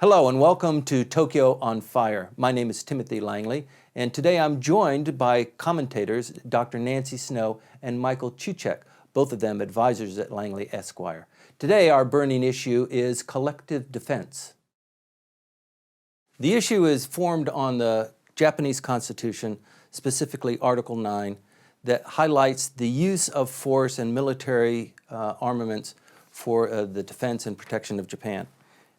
Hello and welcome to Tokyo on Fire. My name is Timothy Langley, and today I'm joined by commentators Dr. Nancy Snow and Michael Chuchek, both of them advisors at Langley Esquire. Today our burning issue is collective defense. The issue is formed on the Japanese Constitution, specifically Article 9, that highlights the use of force and military armaments for the defense and protection of Japan.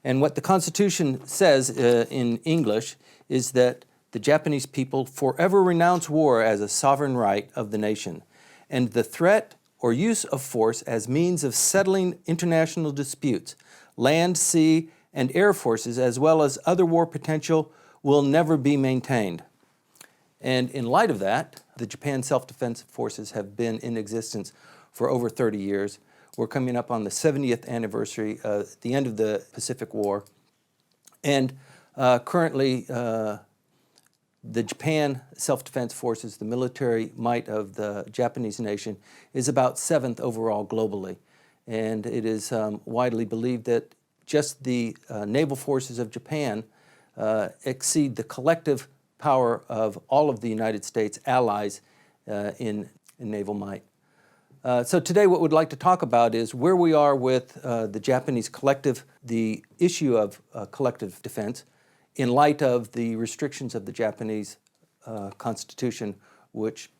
And what the Constitution says in English is that the Japanese people forever renounce war as a sovereign right of the nation, and the threat or use of force as means of settling international disputes, land, sea, and air forces, as well as other war potential, will never be maintained. And in light of that, the Japan Self-Defense Forces have been in existence for over 30 years. We're coming up on the 70th anniversary, the end of the Pacific War. And currently, the Japan Self-Defense Forces, the military might of the Japanese nation, is about 7th overall globally. And it is widely believed that just the naval forces of Japan exceed the collective power of all of the United States allies in naval might. So today what we'd like to talk about is where we are with the Japanese collective, the issue of collective defense in light of the restrictions of the Japanese Constitution, which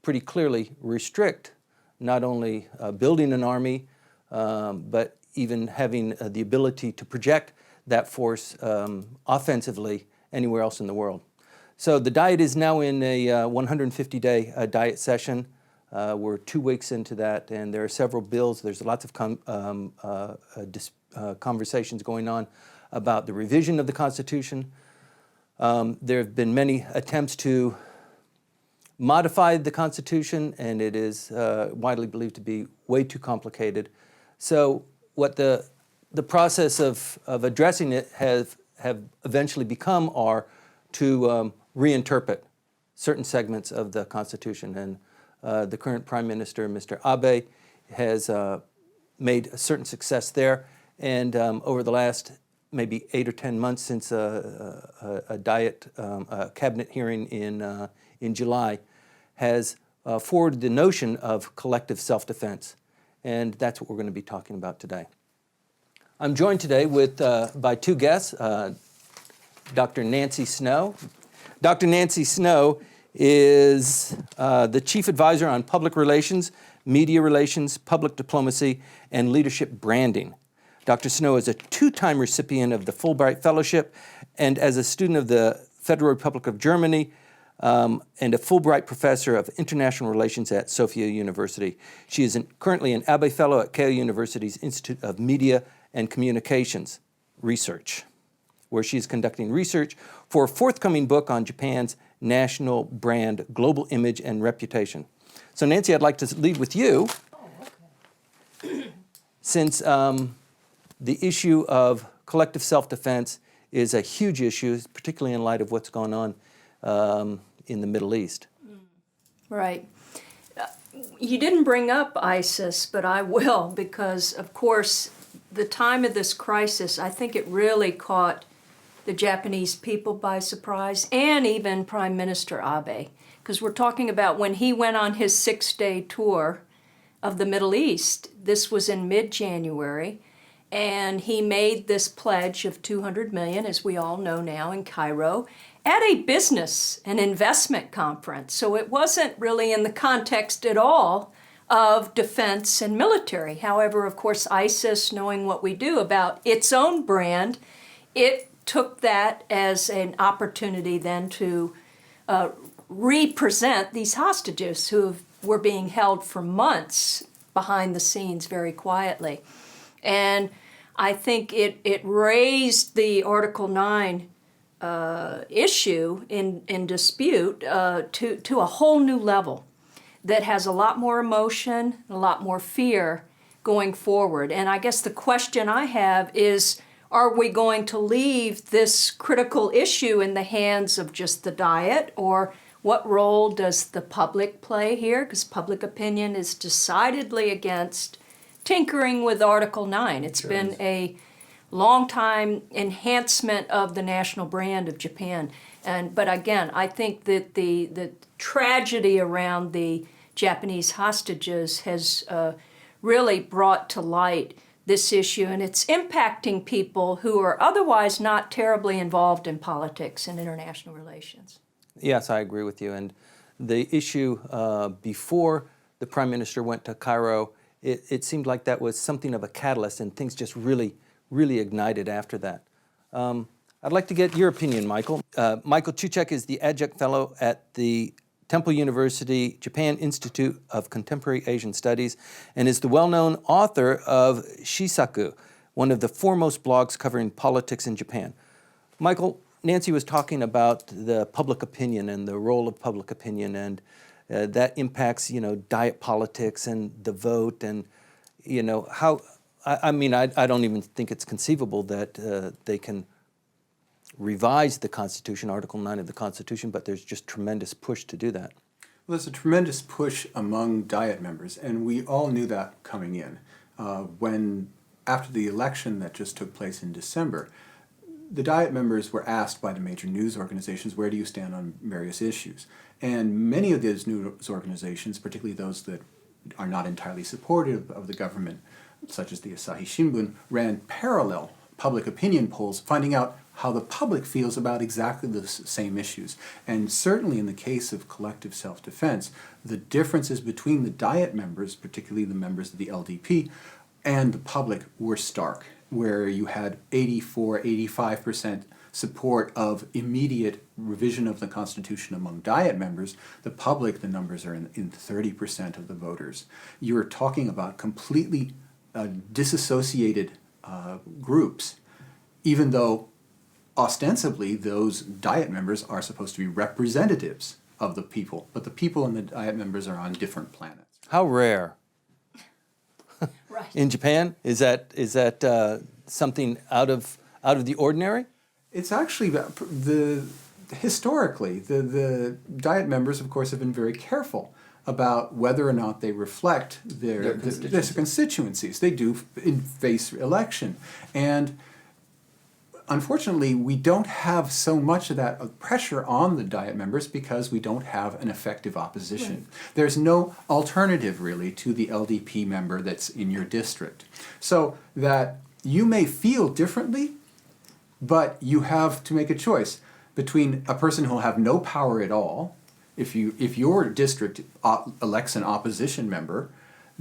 pretty clearly restrict not only building an army, but even having the ability to project that force offensively anywhere else in the world. So the Diet is now in a 150-day Diet session. We're 2 weeks into that, and there are several bills. There's lots of conversations going on about the revision of the Constitution. There have been many attempts to modify the Constitution, and it is widely believed to be way too complicated. So what the process of addressing it have eventually become are to reinterpret certain segments of the Constitution. And the current Prime Minister, Mr. Abe, has made a certain success there. And over the last maybe 8 or 10 months since a cabinet hearing in July, has forwarded the notion of collective self-defense. And that's what we're going to be talking about today. I'm joined today by two guests, Dr. Nancy Snow. Dr. Nancy Snow is the Chief Advisor on Public Relations, Media Relations, Public Diplomacy, and Leadership Branding. Dr. Snow is a 2-time recipient of the Fulbright Fellowship and as a student of the Federal Republic of Germany and a Fulbright Professor of International Relations at Sophia University. She is currently an Abe Fellow at Keio University's Institute of Media and Communications Research, where she is conducting research for a forthcoming book on Japan's national brand, global image, and reputation. So Nancy, I'd like to lead with you. Oh, okay. Since the issue of collective self-defense is a huge issue, particularly in light of what's going on in the Middle East. Right. You didn't bring up ISIS, but I will, because, of course, the time of this crisis, I think it really caught the Japanese people by surprise, and even Prime Minister Abe, because we're talking about when he went on his 6-day tour of the Middle East. This was in mid-January, and he made this pledge of $200 million, as we all know now, in Cairo, at a business and investment conference. So it wasn't really in the context at all of defense and military. However, of course, ISIS, knowing what we do about its own brand, it took that as an opportunity then to represent these hostages who were being held for months behind the scenes very quietly. And I think it raised the Article 9 issue in dispute to a whole new level that has a lot more emotion, a lot more fear going forward. And I guess the question I have is, are we going to leave this critical issue in the hands of just the Diet, or what role does the public play here? Because public opinion is decidedly against tinkering with Article 9. It's been a long-time enhancement of the national brand of Japan. But again, I think that the tragedy around the Japanese hostages has really brought to light this issue, and it's impacting people who are otherwise not terribly involved in politics and international relations. Yes, I agree with you. And the issue before the Prime Minister went to Cairo, it seemed like that was something of a catalyst, and things just really ignited after that. I'd like to get your opinion, Michael. Michael Chuchek is the adjunct fellow at the Temple University Japan Institute of Contemporary Asian Studies and is the well-known author of Shisaku, one of the foremost blogs covering politics in Japan. Michael, Nancy was talking about the public opinion and the role of public opinion, and that impacts, diet politics and the vote, and how. I mean, I don't even think it's conceivable that they can revise the Constitution, Article 9 of the Constitution, but there's just tremendous push to do that. Well, there's a tremendous push among Diet members, and we all knew that coming in. After the election that just took place in December, the Diet members were asked by the major news organizations, where do you stand on various issues? And many of those news organizations, particularly those that are not entirely supportive of the government, such as the Asahi Shimbun, ran parallel public opinion polls, finding out how the public feels about exactly the same issues. And certainly in the case of collective self-defense, the differences between the Diet members, particularly the members of the LDP, and the public were stark, where you had 85% support of immediate revision of the Constitution among Diet members. The public, the numbers are in 30% of the voters. You're talking about completely disassociated groups, even though ostensibly those Diet members are supposed to be representatives of the people, but the people and the Diet members are on different planets. How rare. Right. In Japan, is that something out of the ordinary? It's actually historically the Diet members, of course, have been very careful about whether or not they reflect their constituencies. They do face election, and unfortunately, we don't have so much of that pressure on the Diet members because we don't have an effective opposition. Right. There's no alternative, really, to the LDP member that's in your district. So that you may feel differently, but you have to make a choice between a person who will have no power at all. If your district elects an opposition member,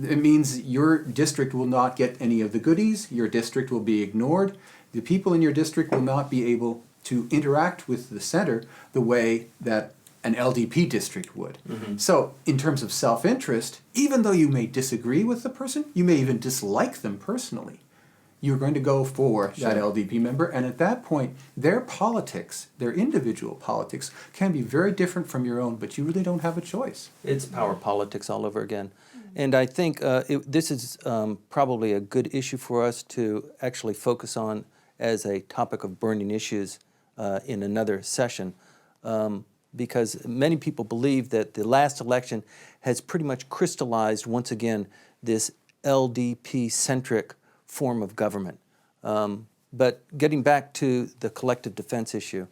it means your district will not get any of the goodies, your district will be ignored, the people in your district will not be able to interact with the center the way that an LDP district would. Mm-hmm. So in terms of self-interest, even though you may disagree with the person, you may even dislike them personally, you're going to go for that LDP member, and at that point, their politics, their individual politics, can be very different from your own, but you really don't have a choice. It's power politics all over again. And I think this is probably a good issue for us to actually focus on as a topic of burning issues in another session, because many people believe that the last election has pretty much crystallized, once again, this LDP-centric form of government. But getting back to the collective defense issue,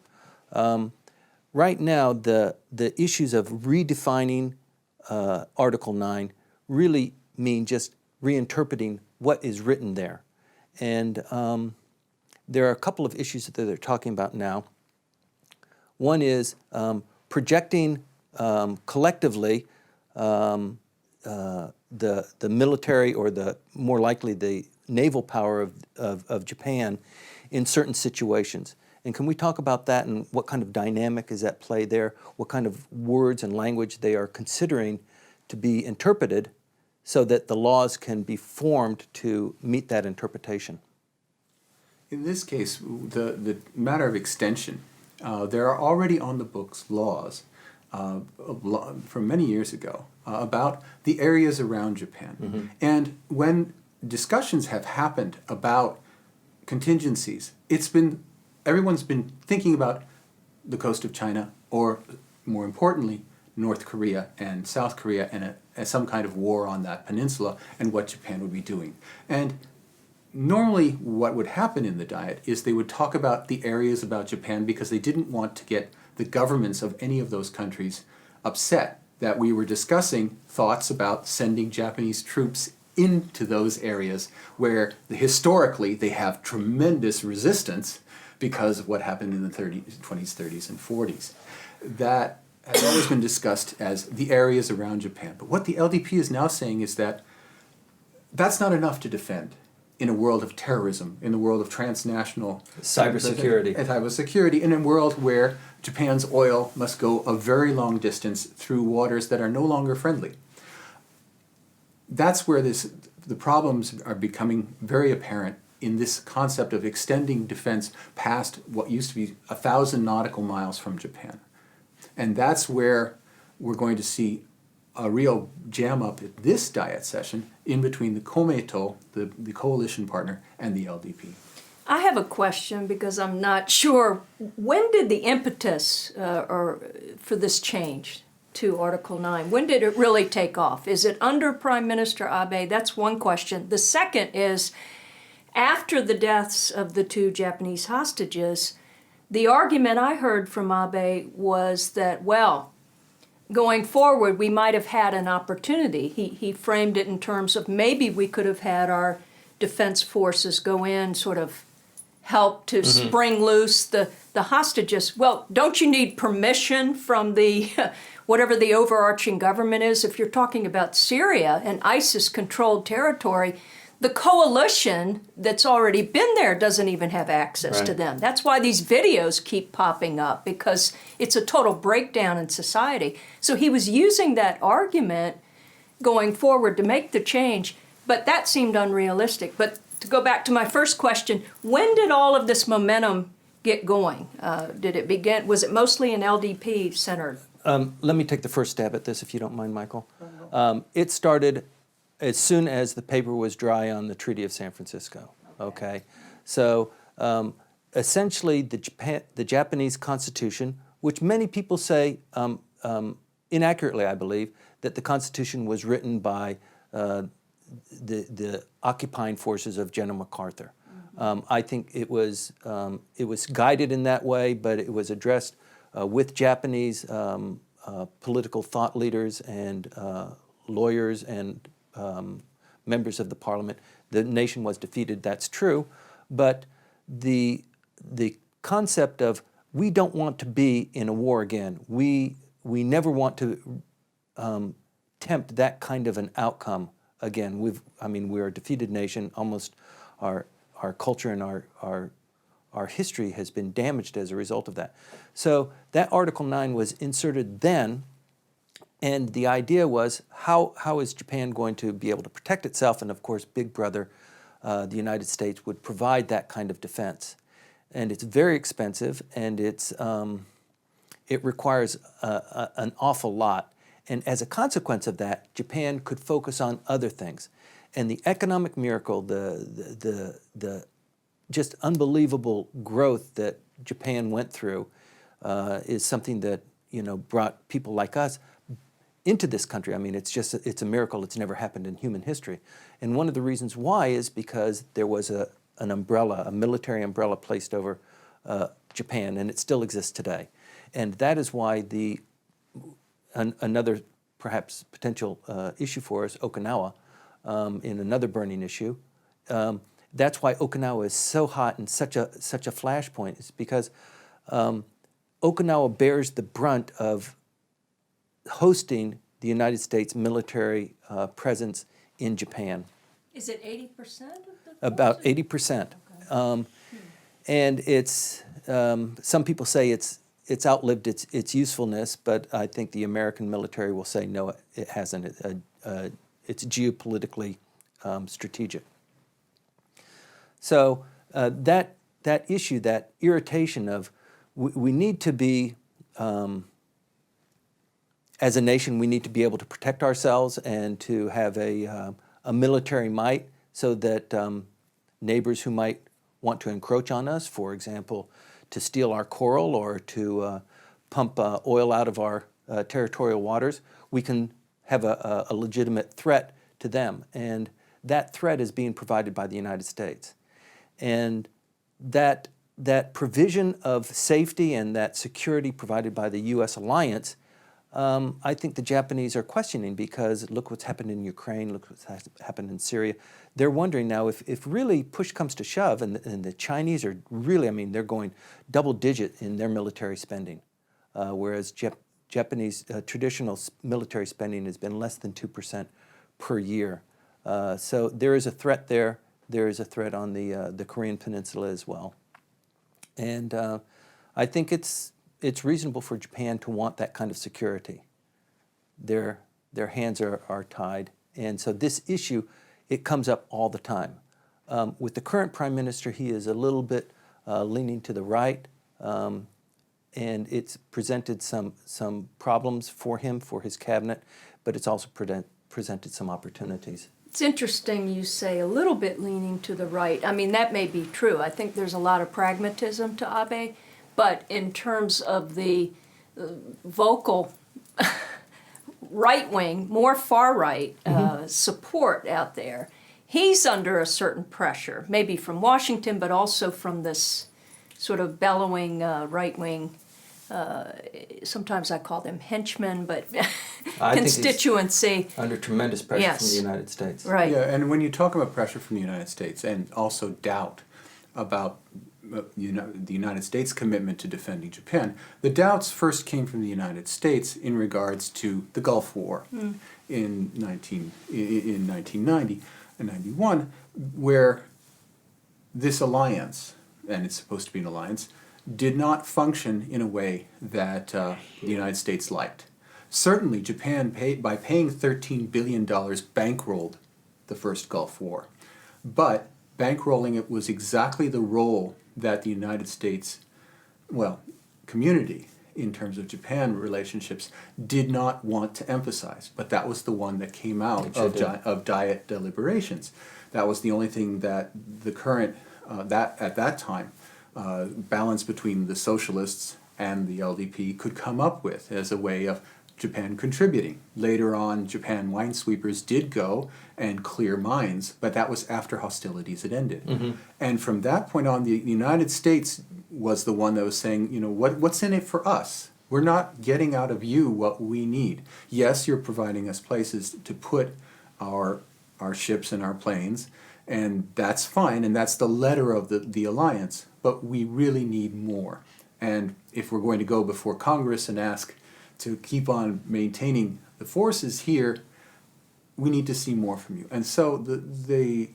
right now the issues of redefining Article 9 really mean just reinterpreting what is written there. And there are a couple of issues that they're talking about now. One is projecting collectively the military, or the more likely the naval power of Japan in certain situations. And can we talk about that and what kind of dynamic is at play there? What kind of words and language they are considering to be interpreted so that the laws can be formed to meet that interpretation? In this case, the matter of extension, there are already on the books laws from many years ago about the areas around Japan. Mm-hmm. And when discussions have happened about contingencies, everyone's been thinking about the coast of China, or more importantly, North Korea and South Korea, and some kind of war on that peninsula, and what Japan would be doing. And normally what would happen in the Diet is they would talk about the areas about Japan because they didn't want to get the governments of any of those countries upset that we were discussing thoughts about sending Japanese troops into those areas where historically they have tremendous resistance because of what happened in the 20s, 30s, and 40s. That has always been discussed as the areas around Japan. But what the LDP is now saying is that that's not enough to defend in a world of terrorism, in a world of transnational cybersecurity, in a world where Japan's oil must go a very long distance through waters that are no longer friendly. That's where the problems are becoming very apparent in this concept of extending defense past what used to be 1,000 nautical miles from Japan. And that's where we're going to see a real jam up at this Diet session in between the Komeito, the coalition partner, and the LDP. I have a question because I'm not sure. When did the impetus for this change to Article 9, when did it really take off? Is it under Prime Minister Abe? That's one question. The second is, after the deaths of the 2 Japanese hostages, the argument I heard from Abe was that, well, going forward, we might have had an opportunity. He framed it in terms of maybe we could have had our defense forces go in, sort of help to spring loose the hostages. Well, don't you need permission from the whatever the overarching government is? If you're talking about Syria and ISIS-controlled territory, the coalition that's already been there doesn't even have access to them. That's why these videos keep popping up, because it's a total breakdown in society. So he was using that argument going forward to make the change, but that seemed unrealistic. But to go back to my first question, when did all of this momentum get going? Did it begin, was it mostly an LDP centered? Let me take the first stab at this, if you don't mind, Michael. It started as soon as the paper was dry on the Treaty of San Francisco. Okay, so essentially the Japanese Constitution, which many people say inaccurately, I believe, that the Constitution was written by the occupying forces of General MacArthur. I think it was guided in that way, but it was addressed with Japanese political thought leaders and lawyers and members of the parliament. The nation was defeated, that's true, but the concept of we don't want to be in a war again, we never want to tempt that kind of an outcome again. We're a defeated nation. Almost our culture and our history has been damaged as a result of that. So that Article 9 was inserted then, and the idea was how is Japan going to be able to protect itself? And of course, Big Brother, the United States, would provide that kind of defense. And it's very expensive, and it requires an awful lot. And as a consequence of that, Japan could focus on other things. And the economic miracle, the just unbelievable growth that Japan went through is something that brought people like us into this country. I mean, it's a miracle. It's never happened in human history. And one of the reasons why is because there was a military umbrella placed over Japan, and it still exists today. And that is why another perhaps potential issue for us, Okinawa, in another burning issue. That's why Okinawa is so hot and such a flashpoint. It's because Okinawa bears the brunt of hosting the United States military presence in Japan. Is it 80% of the About 80%. Okay. And it's some people say it's outlived its usefulness, but I think the American military will say no, it hasn't. It's geopolitically strategic. So that issue, that irritation of we need to be, as a nation, we need to be able to protect ourselves and to have a military might so that neighbors who might want to encroach on us, for example, to steal our coral or to pump oil out of our territorial waters, we can have a legitimate threat to them. And that threat is being provided by the United States. And that provision of safety and that security provided by the U.S. alliance, I think the Japanese are questioning, because look what's happened in Ukraine, look what's happened in Syria. They're wondering now if really push comes to shove, and the Chinese are really, I mean, they're going double digit in their military spending, whereas Japanese traditional military spending has been less than 2% per year. So there is a threat there. There is a threat on the Korean Peninsula as well. And I think it's reasonable for Japan to want that kind of security. Their hands are tied. And so this issue, it comes up all the time. With the current prime minister, he is a little bit leaning to the right, and it's presented some problems for him, for his cabinet, but it's also presented some opportunities. It's interesting you say a little bit leaning to the right. I mean, that may be true. I think there's a lot of pragmatism to Abe, but in terms of the vocal right wing, more far right support out there, he's under a certain pressure, maybe from Washington, but also from this sort of bellowing right wing. Sometimes I call them henchmen, but constituency. Under tremendous pressure Yes. from the United States. Right. Yeah, and when you talk about pressure from the United States and also doubt about the United States' commitment to defending Japan, the doubts first came from the United States in regards to the Gulf War in 1990 and 91, where this alliance, and it's supposed to be an alliance, did not function in a way that the United States liked. Certainly, Japan, by paying $13 billion, bankrolled the first Gulf War. But bankrolling it was exactly the role that the United States, community, in terms of Japan relationships, did not want to emphasize. But that was the one that came out of Diet deliberations. That was the only thing that the current, at that time, balance between the socialists and the LDP could come up with as a way of Japan contributing. Later on, Japan minesweepers did go and clear mines, but that was after hostilities had ended. Mm-hmm. And from that point on, the United States was the one that was saying, what's in it for us? We're not getting out of you what we need. Yes, you're providing us places to put our ships and our planes, and that's fine, and that's the letter of the alliance, but we really need more. And if we're going to go before Congress and ask to keep on maintaining the forces here, we need to see more from you. And so the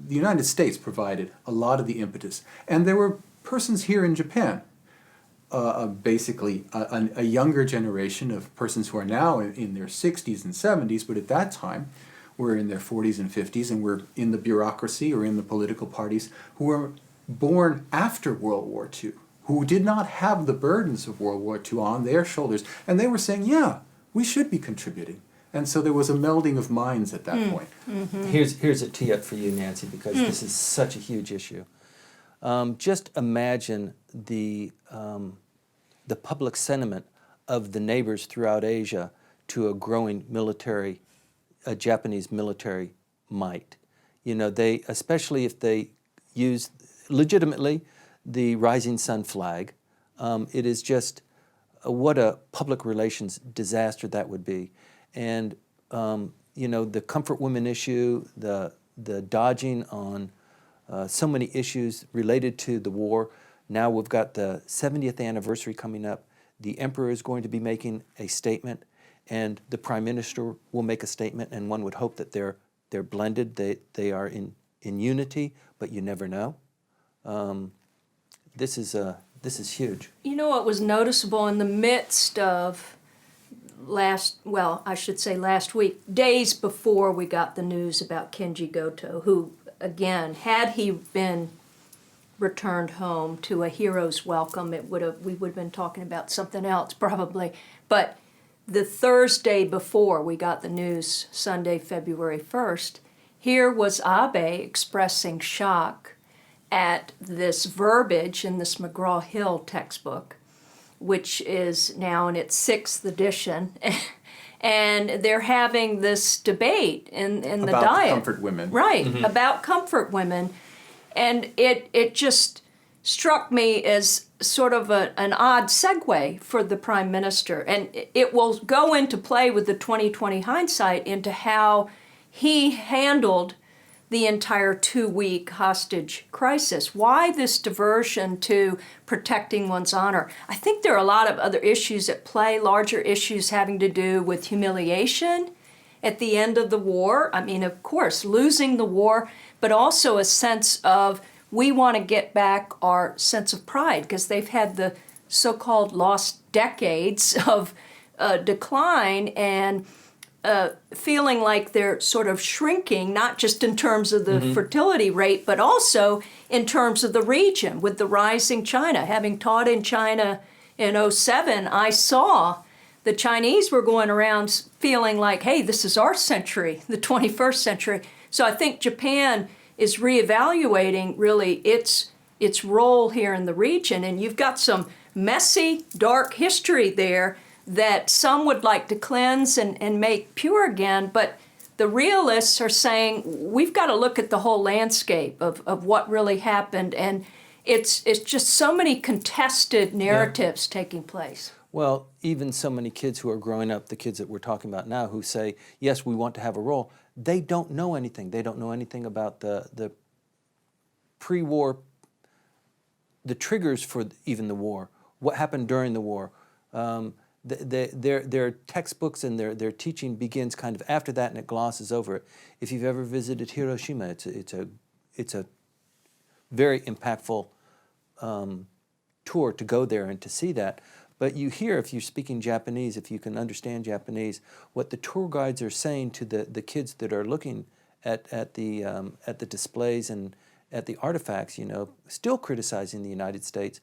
United States provided a lot of the impetus. And there were persons here in Japan, basically a younger generation of persons who are now in their 60s and 70s, but at that time were in their 40s and 50s and were in the bureaucracy or in the political parties, who were born after World War II, who did not have the burdens of World War II on their shoulders. And they were saying, yeah, we should be contributing. And so there was a melding of minds at that point. Mm-hmm. Here's a tee up for you, Nancy, because this is such a huge issue. Just imagine the public sentiment of the neighbors throughout Asia to a growing a Japanese military might. They, especially if they use legitimately the Rising Sun flag, it is just what a public relations disaster that would be. And the comfort women issue, the dodging on so many issues related to the war. Now we've got the 70th anniversary coming up. The emperor is going to be making a statement, and the prime minister will make a statement, and one would hope that they're blended, they are in unity, but you never know. This is huge. What was noticeable in the midst of last week, days before we got the news about Kenji Goto, who, again, had he been returned home to a hero's welcome, we would have been talking about something else probably. But the Thursday before we got the news, Sunday, February 1st, here was Abe expressing shock at this verbiage in this McGraw-Hill textbook, which is now in its 6th edition. And they're having this debate in the about diet. comfort women. Right, about comfort women. And it just struck me as sort of an odd segue for the Prime Minister. And it will go into play with the 2020 hindsight into how he handled the entire 2-week hostage crisis. Why this diversion to protecting one's honor? I think there are a lot of other issues at play, larger issues having to do with humiliation at the end of the war. I mean, of course, losing the war, but also a sense of we want to get back our sense of pride because they've had the so-called lost decades of decline and feeling like they're sort of shrinking, not just in terms of the fertility rate, but also in terms of the region with the rising China. Having taught in China in 07, I saw the Chinese were going around feeling like, hey, this is our century, the 21st century. So I think Japan is reevaluating really its role here in the region. And you've got some messy, dark history there that some would like to cleanse and make pure again, but the realists are saying we've got to look at the whole landscape of what really happened, and it's just so many contested narratives taking place. Well, even so many kids who are growing up, the kids that we're talking about now, who say, yes, we want to have a role, they don't know anything. They don't know anything about the pre-war, the triggers for even the war, what happened during the war. Their textbooks and their teaching begins kind of after that, and it glosses over it. If you've ever visited Hiroshima, it's a very impactful tour to go there and to see that. But you hear, if you're speaking Japanese, if you can understand Japanese, what the tour guides are saying to the kids that are looking at the displays and at the artifacts, you know, still criticizing the United States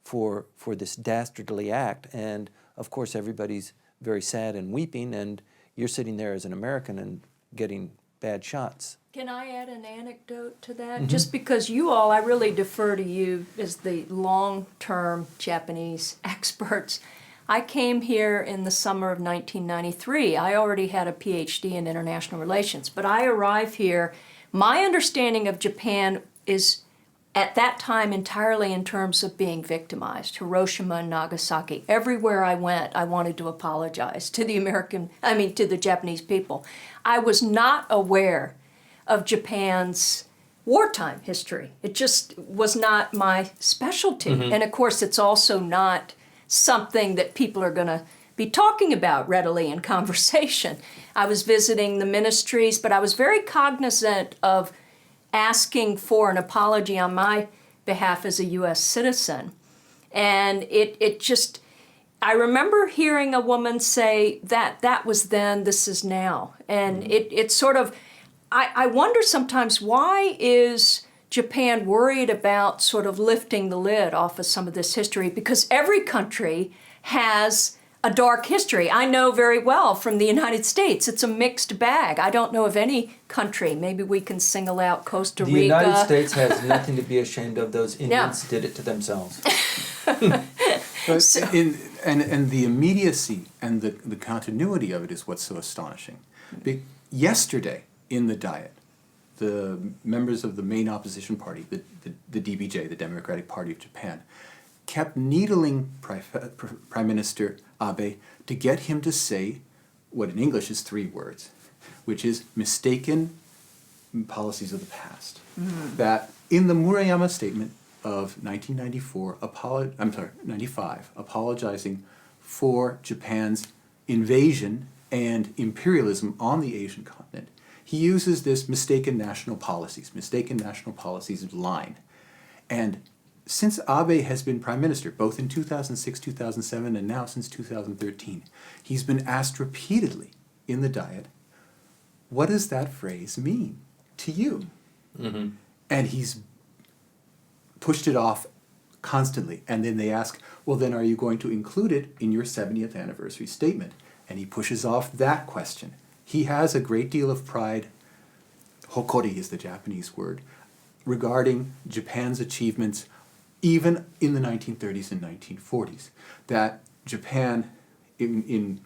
for this dastardly act. And of course, everybody's very sad and weeping, and you're sitting there as an American and getting bad shots. Can I add an anecdote to that? Just because you all, I really defer to you as the long-term Japanese experts. I came here in the summer of 1993. I already had a PhD in international relations, but I arrived here. My understanding of Japan is at that time entirely in terms of being victimized. Hiroshima and Nagasaki. Everywhere I went, I wanted to apologize to the Japanese people. I was not aware of Japan's wartime history. It just was not my specialty. And of course, it's also not something that people are going to be talking about readily in conversation. I was visiting the ministries, but I was very cognizant of asking for an apology on my behalf as a U.S. citizen. And it just, I remember hearing a woman say that was then, this is now. And it sort of, I wonder sometimes, why is Japan worried about sort of lifting the lid off of some of this history? Because every country has a dark history. I know very well from the United States, it's a mixed bag. I don't know of any country, maybe we can single out Costa Rica. The United States has nothing to be ashamed of. Those Indians did it to themselves. But and the immediacy and the continuity of it is what's so astonishing. Yesterday in the Diet, the members of the main opposition party, the DPJ, the Democratic Party of Japan, kept needling Prime Minister Abe to get him to say what in English is 3 words, which is mistaken policies of the past. That in the Murayama statement of 95, apologizing for Japan's invasion and imperialism on the Asian continent, he uses this mistaken national policies line. And since Abe has been prime minister, both in 2006, 2007, and now since 2013, he's been asked repeatedly in the Diet, what does that phrase mean to you? And he's pushed it off constantly. And then they ask, well, then are you going to include it in your 70th anniversary statement? And he pushes off that question. He has a great deal of pride, hokori is the Japanese word, regarding Japan's achievements even in the 1930s and 1940s. That Japan, in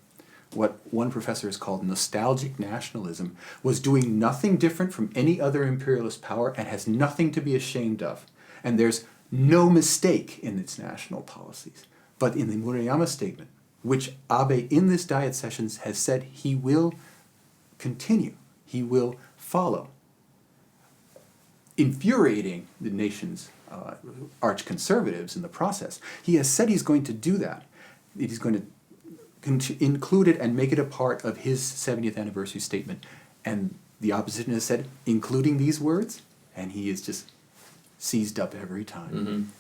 what one professor has called nostalgic nationalism, was doing nothing different from any other imperialist power and has nothing to be ashamed of. And there's no mistake in its national policies. But in the Murayama statement, which Abe in this Diet sessions has said he will continue, he will follow, infuriating the nation's arch conservatives in the process. He has said he's going to do that. He's going to include it and make it a part of his 70th anniversary statement. And the opposition has said, including these words, and he is just seized up every time.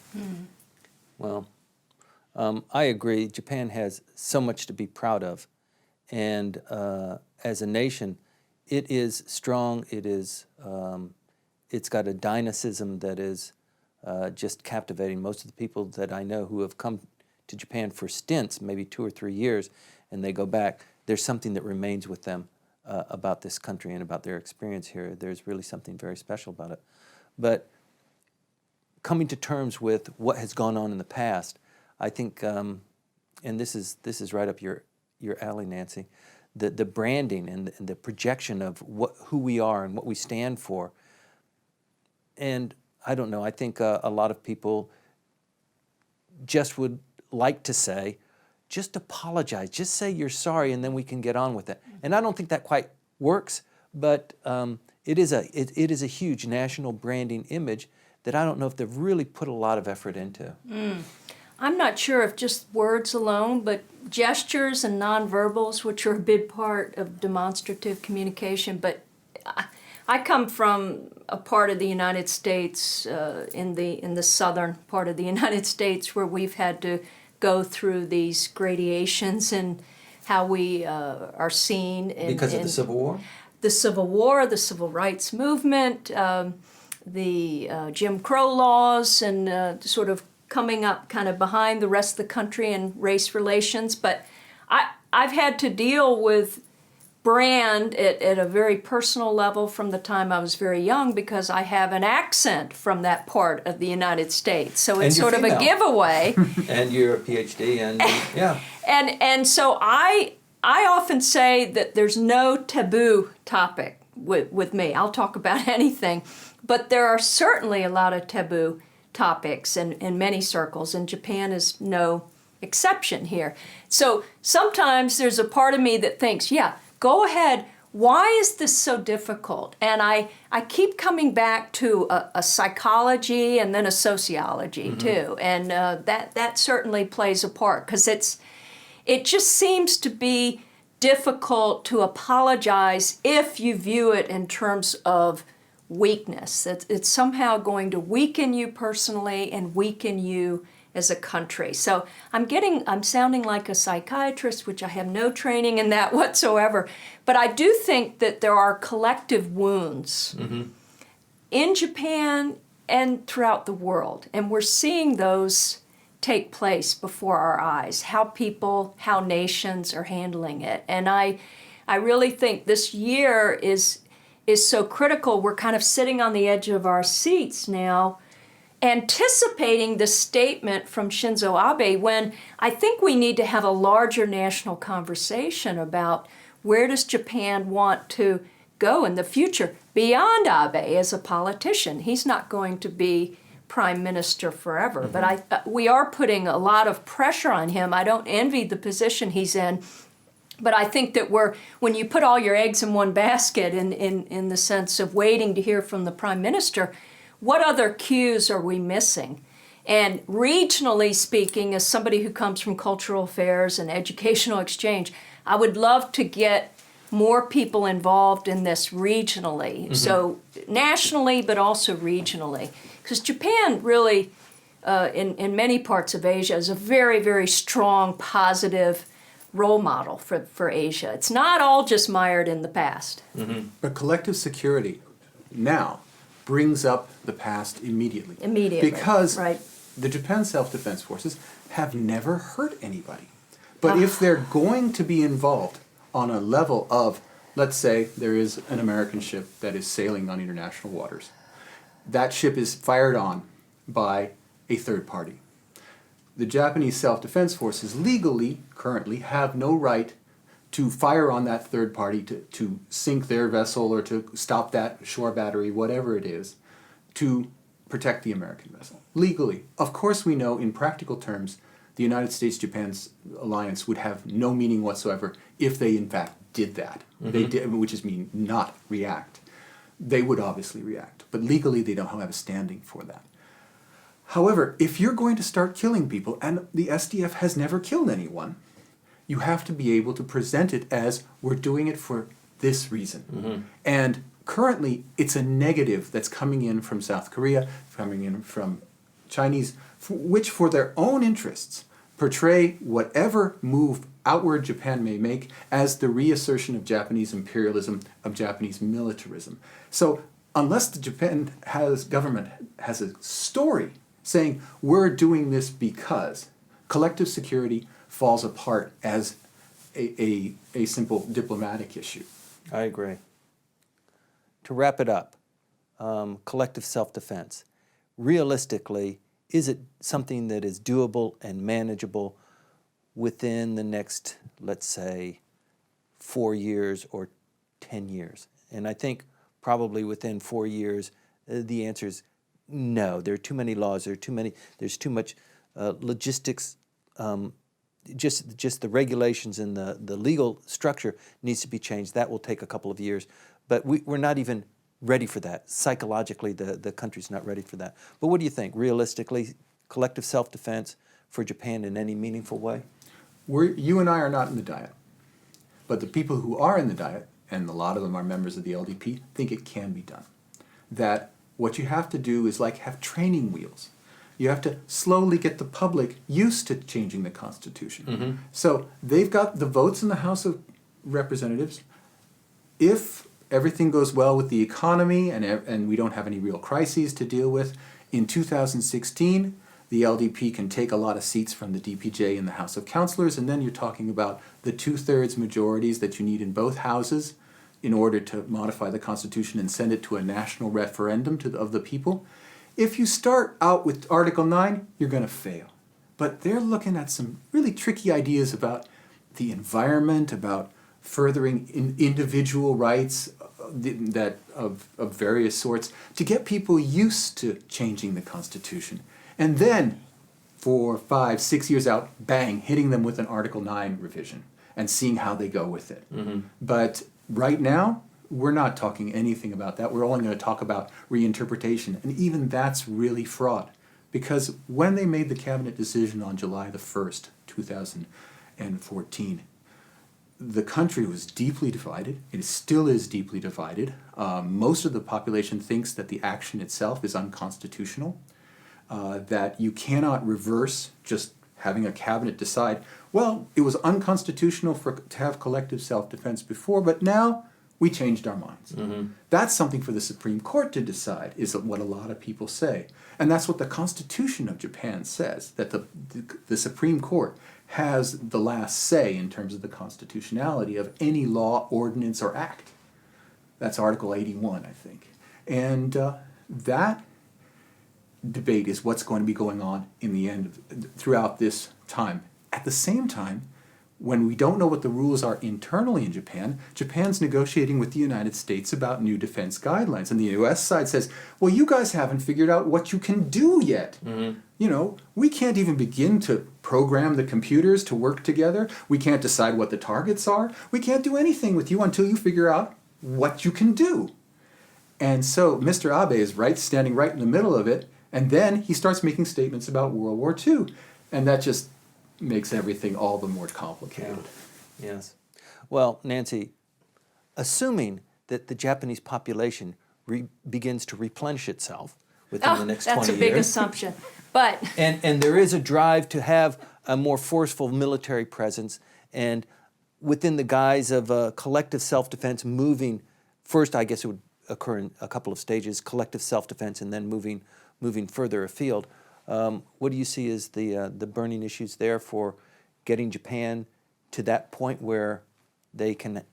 Well, I agree. Japan has so much to be proud of. And as a nation, it is strong. It is, it's got a dynamism that is just captivating. Most of the people that I know who have come to Japan for stints, maybe 2 or 3 years, and they go back, there's something that remains with them about this country and about their experience here. There's really something very special about it. But coming to terms with what has gone on in the past, I think, and this is right up your alley, Nancy, the branding and the projection of who we are and what we stand for. And I don't know, I think a lot of people just would like to say, just apologize, just say you're sorry, and then we can get on with it. And I don't think that quite works, but it is a huge national branding image that I don't know if they've really put a lot of effort into. I'm not sure if just words alone, but gestures and nonverbals, which are a big part of demonstrative communication. But I come from a part of the United States, in the southern part of the United States, where we've had to go through these gradations and how we are seen. Because of the Civil War? The Civil War, the Civil Rights Movement, the Jim Crow laws, and sort of coming up kind of behind the rest of the country in race relations. But I've had to deal with brand at a very personal level from the time I was very young, because I have an accent from that part of the United States. So it's sort of a giveaway. And you're a PhD, and yeah. And so I often say that there's no taboo topic with me. I'll talk about anything. But there are certainly a lot of taboo topics in many circles, and Japan is no exception here. So sometimes there's a part of me that thinks, yeah, go ahead, why is this so difficult? And I keep coming back to a psychology and then a sociology too, and that certainly plays a part, because it just seems to be difficult to apologize if you view it in terms of weakness. It's somehow going to weaken you personally and weaken you as a country. So I'm sounding like a psychiatrist, which I have no training in that whatsoever. But I do think that there are collective wounds in Japan and throughout the world. And we're seeing those take place before our eyes, how nations are handling it. And I really think this year is so critical. We're kind of sitting on the edge of our seats now, anticipating the statement from Shinzo Abe, when I think we need to have a larger national conversation about where does Japan want to go in the future beyond Abe as a politician. He's not going to be prime minister forever, but we are putting a lot of pressure on him. I don't envy the position he's in, but I think that when you put all your eggs in one basket in the sense of waiting to hear from the prime minister, what other cues are we missing? And regionally speaking, as somebody who comes from cultural affairs and educational exchange, I would love to get more people involved in this regionally. So nationally, but also regionally. Because Japan really, in many parts of Asia, is a very, very strong, positive role model for Asia. It's not all just mired in the past. But collective security now brings up the past immediately. Because the Japan Self-Defense Forces have never hurt anybody. But if they're going to be involved on a level of, let's say there is an American ship that is sailing on international waters. That ship is fired on by a third party. The Japanese Self-Defense Forces legally, currently, have no right to fire on that third party to sink their vessel or to stop that shore battery, whatever it is, to protect the American vessel. Legally, of course we know in practical terms the United States-Japan's alliance would have no meaning whatsoever if they in fact did that. They did, which is mean not react. They would obviously react, but legally they don't have a standing for that. However, if you're going to start killing people, and the SDF has never killed anyone, you have to be able to present it as we're doing it for this reason. And currently, it's a negative that's coming in from South Korea, coming in from Chinese, which for their own interests portray whatever move outward Japan may make as the reassertion of Japanese imperialism, of Japanese militarism. So unless the Japan government has a story saying we're doing this because, collective security falls apart as a simple diplomatic issue. I agree. To wrap it up, collective self-defense. Realistically, is it something that is doable and manageable within the next, let's say, 4 years or 10 years? And I think probably within 4 years, the answer is no. There are too many laws. There's too much logistics. Just the regulations and the legal structure needs to be changed. That will take a couple of years. But we're not even ready for that. Psychologically, the country's not ready for that. But what do you think? Realistically, collective self-defense for Japan in any meaningful way? You and I are not in the Diet. But the people who are in the Diet, and a lot of them are members of the LDP, think it can be done. That what you have to do is like have training wheels. You have to slowly get the public used to changing the Constitution. So they've got the votes in the House of Representatives. If everything goes well with the economy and we don't have any real crises to deal with, in 2016, the LDP can take a lot of seats from the DPJ in the House of Councilors, and then you're talking about the 2/3 majorities that you need in both houses in order to modify the Constitution and send it to a national referendum of the people. If you start out with Article 9, you're going to fail. But they're looking at some really tricky ideas about the environment, about furthering individual rights of various sorts to get people used to changing the Constitution. And then 4, 5, 6 years out, bang, hitting them with an Article 9 revision and seeing how they go with it. But right now, we're not talking anything about that. We're only going to talk about reinterpretation. And even that's really fraught. Because when they made the cabinet decision on July the 1st, 2014, the country was deeply divided. It still is deeply divided. Most of the population thinks that the action itself is unconstitutional, that you cannot reverse just having a cabinet decide, well, it was unconstitutional to have collective self-defense before, but now we changed our minds. That's something for the Supreme Court to decide, is what a lot of people say. And that's what the Constitution of Japan says, that the Supreme Court has the last say in terms of the constitutionality of any law, ordinance, or act. That's Article 81, I think. And that debate is what's going to be going on in the end throughout this time. At the same time, when we don't know what the rules are internally in Japan, Japan's negotiating with the United States about new defense guidelines. And the US side says, well, you guys haven't figured out what you can do yet. You know, we can't even begin to program the computers to work together. We can't decide what the targets are. We can't do anything with you until you figure out what you can do. And so Mr. Abe is standing right in the middle of it. And then he starts making statements about World War II. And that just makes everything all the more complicated. Yeah. Yes. Well, Nancy, assuming that the Japanese population begins to replenish itself within the next 20 years. That's a big assumption. But and there is a drive to have a more forceful military presence, and within the guise of collective self-defense moving, first I guess it would occur in a couple of stages, collective self-defense and then moving further afield. What do you see as the burning issues there for getting Japan to that point where they can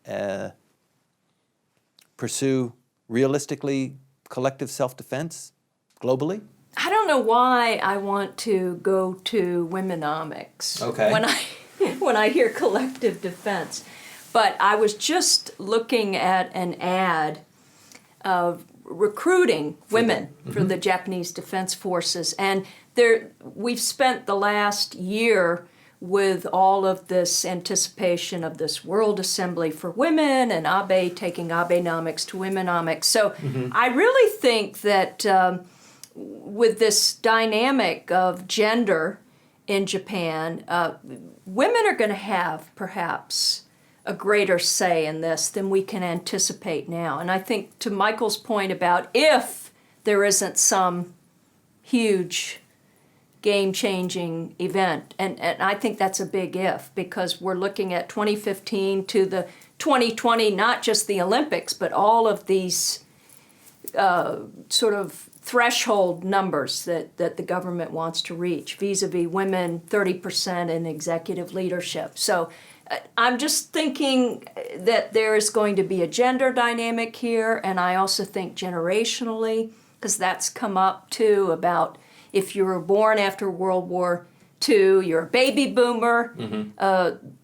pursue realistically collective self-defense globally? I don't know why I want to go to Womenomics Okay. when I hear collective defense. But I was just looking at an ad of recruiting women for the Japanese Defense Forces, and we've spent the last year with all of this anticipation of this World Assembly for Women and Abe taking Abenomics to Womenomics. So I really think that with this dynamic of gender in Japan, women are going to have perhaps a greater say in this than we can anticipate now. And I think to Michael's point about if there isn't some huge game-changing event, and I think that's a big if, because we're looking at 2015 to the 2020, not just the Olympics, but all of these sort of threshold numbers that the government wants to reach, vis-a-vis women, 30% in executive leadership. So I'm just thinking that there is going to be a gender dynamic here, and I also think generationally, because that's come up too, about if you were born after World War II, you're a baby boomer.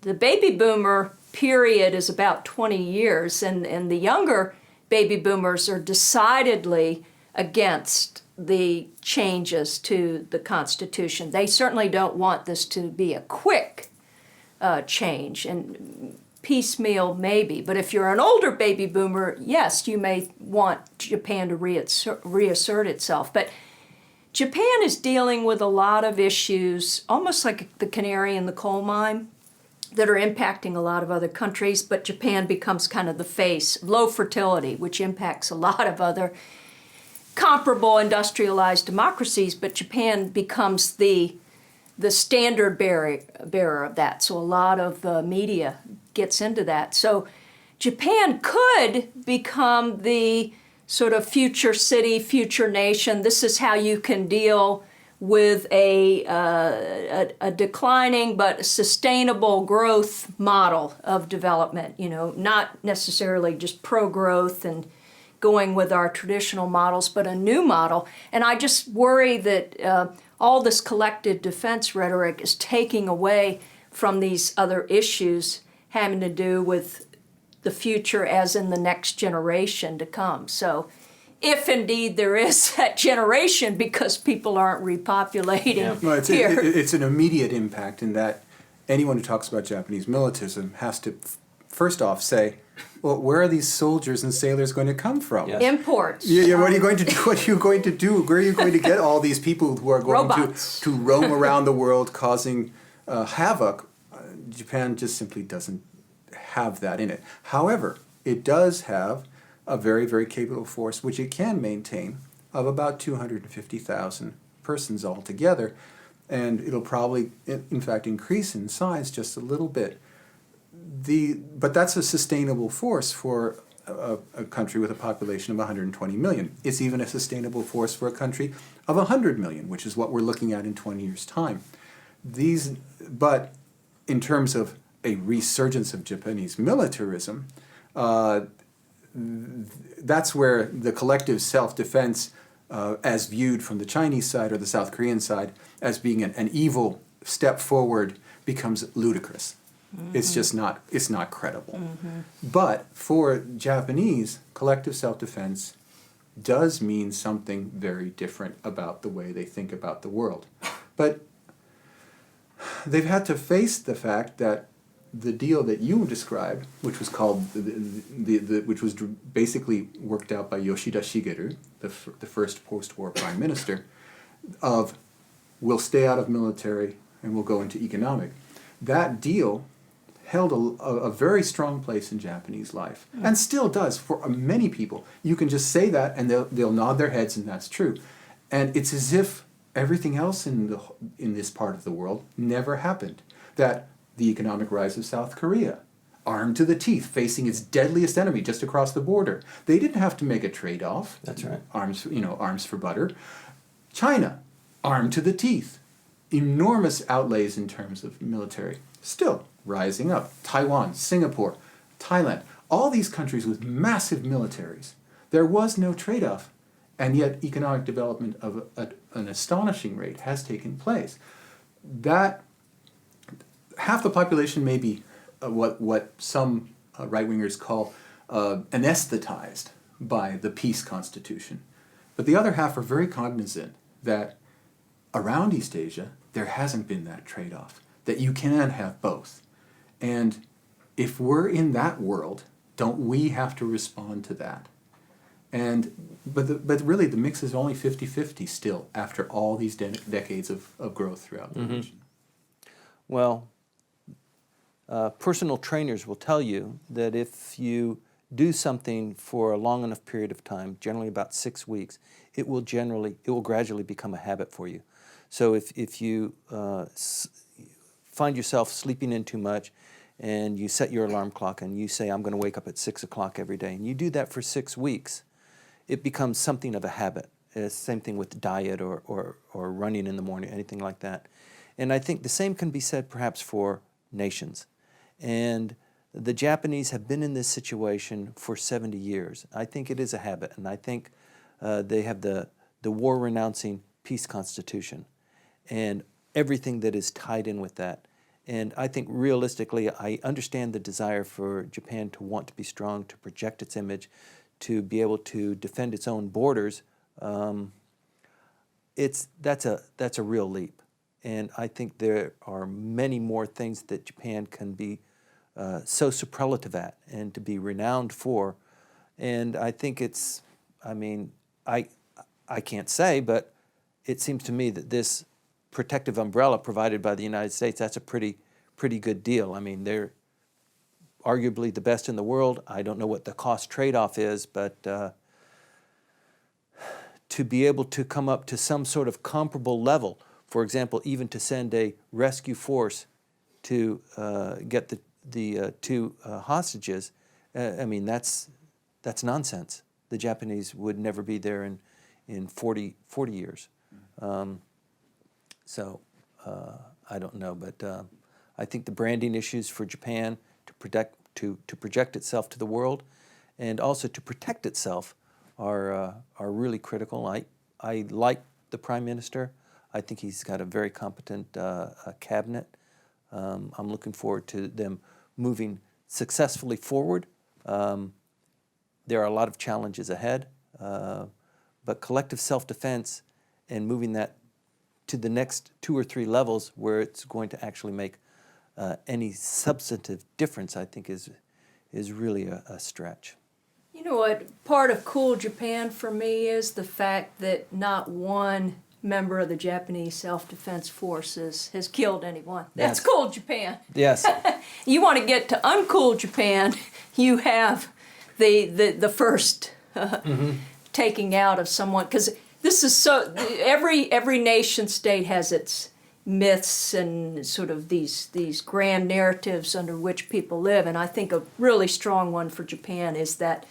The baby boomer period is about 20 years, and the younger baby boomers are decidedly against the changes to the Constitution. They certainly don't want this to be a quick change, and piecemeal maybe. But if you're an older baby boomer, yes, you may want Japan to reassert itself. But Japan is dealing with a lot of issues, almost like the canary in the coal mine, that are impacting a lot of other countries, but Japan becomes kind of the face. Low fertility, which impacts a lot of other comparable industrialized democracies, but Japan becomes the standard bearer of that. So a lot of the media gets into that. So Japan could become the sort of future city, future nation. This is how you can deal with a declining but sustainable growth model of development, not necessarily just pro-growth and going with our traditional models, but a new model. And I just worry that all this collective defense rhetoric is taking away from these other issues having to do with the future as in the next generation to come. So if indeed there is that generation, because people aren't repopulating Well, here. it's an immediate impact in that anyone who talks about Japanese militarism has to first off say, well, where are these soldiers and sailors going to come from? Yes. Imports. Yeah, what are you going to do? What are you going to do? Where are you going to get all these people who are going Robots. to roam around the world causing havoc? Japan just simply doesn't have that in it. However, it does have a very, very capable force, which it can maintain, of about 250,000 persons altogether, and it'll probably, in fact, increase in size just a little bit. But that's a sustainable force for a country with a population of 120 million. It's even a sustainable force for a country of 100 million, which is what we're looking at in 20 years' time. But in terms of a resurgence of Japanese militarism, that's where the collective self-defense, as viewed from the Chinese side or the South Korean side, as being an evil step forward, becomes ludicrous. It's just not, it's not credible. But for Japanese, collective self-defense does mean something very different about the way they think about the world. But they've had to face the fact that the deal that you described, which was called which was basically worked out by Yoshida Shigeru, the first post-war prime minister, of we'll stay out of military and we'll go into economic. That deal held a very strong place in Japanese life, and still does for many people. You can just say that and they'll nod their heads, and that's true. And it's as if everything else in this part of the world never happened. That the economic rise of South Korea, armed to the teeth, facing its deadliest enemy just across the border. They didn't have to make a trade-off. That's right. Arms for butter. China, armed to the teeth. Enormous outlays in terms of military. Still rising up. Taiwan, Singapore, Thailand, all these countries with massive militaries. There was no trade-off, and yet economic development of an astonishing rate has taken place. That half the population may be what some right-wingers call anesthetized by the peace constitution. But the other half are very cognizant that around East Asia, there hasn't been that trade-off, that you can have both. And if we're in that world, don't we have to respond to that? But really, the mix is only 50-50 still after all these decades of growth throughout the region. Well, personal trainers will tell you that if you do something for a long enough period of time, generally about 6 weeks, it will gradually become a habit for you. So if you find yourself sleeping in too much and you set your alarm clock and you say, I'm going to wake up at 6 o'clock every day, and you do that for 6 weeks, it becomes something of a habit. Same thing with diet or running in the morning, anything like that. And I think the same can be said perhaps for nations. And the Japanese have been in this situation for 70 years. I think it is a habit, and I think they have the war-renouncing peace constitution and everything that is tied in with that. And I think realistically, I understand the desire for Japan to want to be strong, to project its image, to be able to defend its own borders. That's a real leap. And I think there are many more things that Japan can be so superlative at and to be renowned for. And I think I can't say, but it seems to me that this protective umbrella provided by the United States, that's a pretty good deal. I mean, they're arguably the best in the world. I don't know what the cost trade-off is, but to be able to come up to some sort of comparable level, for example, even to send a rescue force to get the two hostages, I mean, that's nonsense. The Japanese would never be there in 40 years. So I don't know, but I think the branding issues for Japan to project itself to the world and also to protect itself are really critical. I like the Prime Minister. I think he's got a very competent cabinet. I'm looking forward to them moving successfully forward. There are a lot of challenges ahead, but collective self-defense and moving that to the next 2 or 3 levels where it's going to actually make any substantive difference, I think is really a stretch. You know what? Part of cool Japan for me is the fact that not one member of the Japanese self-defense forces has killed anyone. That's Yes. cool Japan. Yes. You want to get to uncool Japan, you have the first taking out of someone, because this is so, every nation state has its myths and sort of these grand narratives under which people live, and I think a really strong one for Japan is that,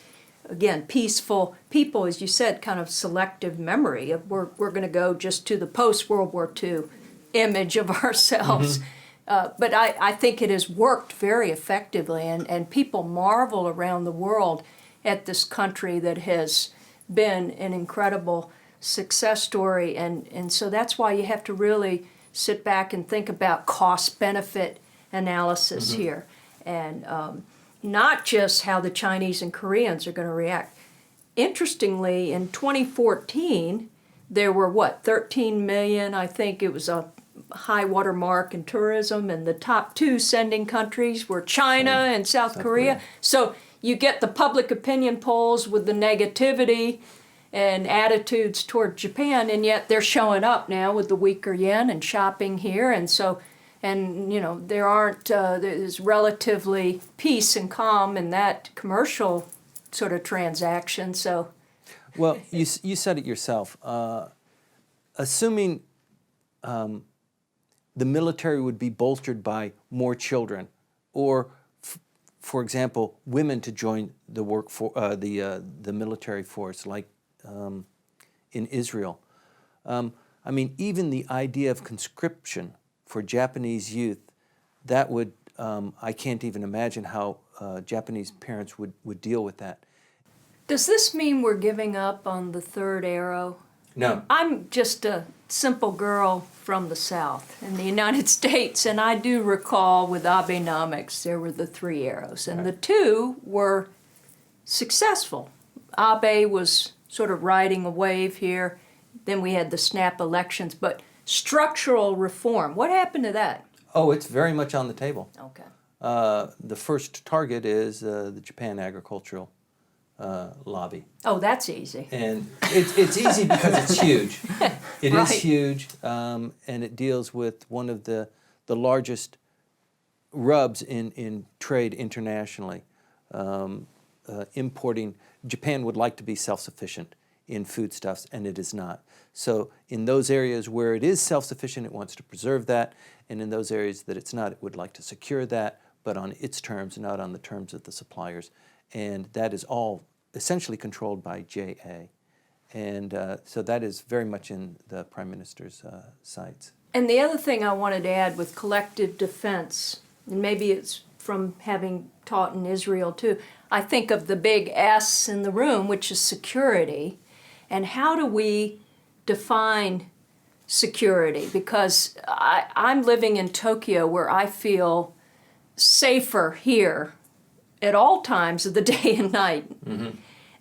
again, peaceful people, as you said, kind of selective memory of we're going to go just to the post-World War II image of ourselves. But I think it has worked very effectively, and people marvel around the world at this country that has been an incredible success story, and so that's why you have to really sit back and think about cost-benefit analysis here, and not just how the Chinese and Koreans are going to react. Interestingly, in 2014, there were, 13 million, I think it was a high water mark in tourism, and the top 2 sending countries were China and South Korea. So you get the public opinion polls with the negativity and attitudes toward Japan, and yet they're showing up now with the weaker yen and shopping here, and so, and you know, there's relatively peace and calm in that commercial sort of transaction. So, Well, you said it yourself. Assuming the military would be bolstered by more children, or, for example, women to join the the military force, like in Israel. I mean, even the idea of conscription for Japanese youth, that would, I can't even imagine how Japanese parents would deal with that. does this mean we're giving up on the third arrow? No. I'm just a simple girl from the South in the United States, and I do recall with Abenomics there were the 3 arrows, and the 2 were successful. Abe was sort of riding a wave here. Then we had the snap elections, but structural reform, what happened to that? Oh, it's very much on the table. Okay. The first target is the Japan agricultural lobby. Oh, that's easy. And it's easy because it's huge. It is Right. huge, and it deals with one of the largest rubs in trade internationally. Importing, Japan would like to be self-sufficient in foodstuffs, and it is not. So in those areas where it is self-sufficient, it wants to preserve that, and in those areas that it's not, it would like to secure that, but on its terms, not on the terms of the suppliers. And that is all essentially controlled by JA. And so that is very much in the Prime Minister's sights. And the other thing I wanted to add with collective defense, and maybe it's from having taught in Israel too, I think of the big S in the room, which is security. And how do we define security? Because I'm living in Tokyo where I feel safer here at all times of the day and night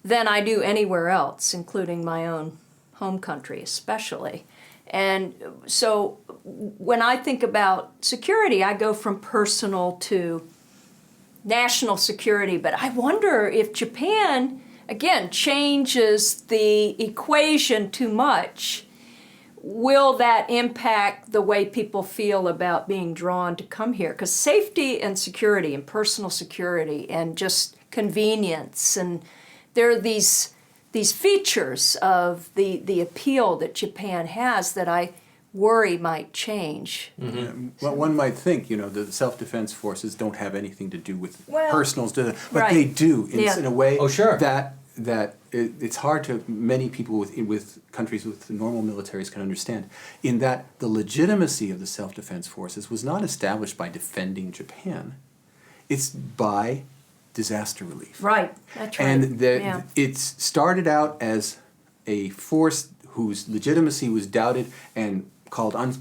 than I do anywhere else, including my own home country especially. And so when I think about security, I go from personal to national security. But I wonder if Japan, again, changes the equation too much, will that impact the way people feel about being drawn to come here? Because safety and security and personal security and just convenience, and there are these features of the appeal that Japan has that I worry might change. Well, one might think, the self-defense forces don't have anything to do with Well, personals, but right. they do in a way Oh, sure. that it's hard to many people with countries with normal militaries can understand. In that the legitimacy of the self-defense forces was not established by defending Japan; it's by disaster relief. Right, that's right. And Yeah. it started out as a force whose legitimacy was doubted and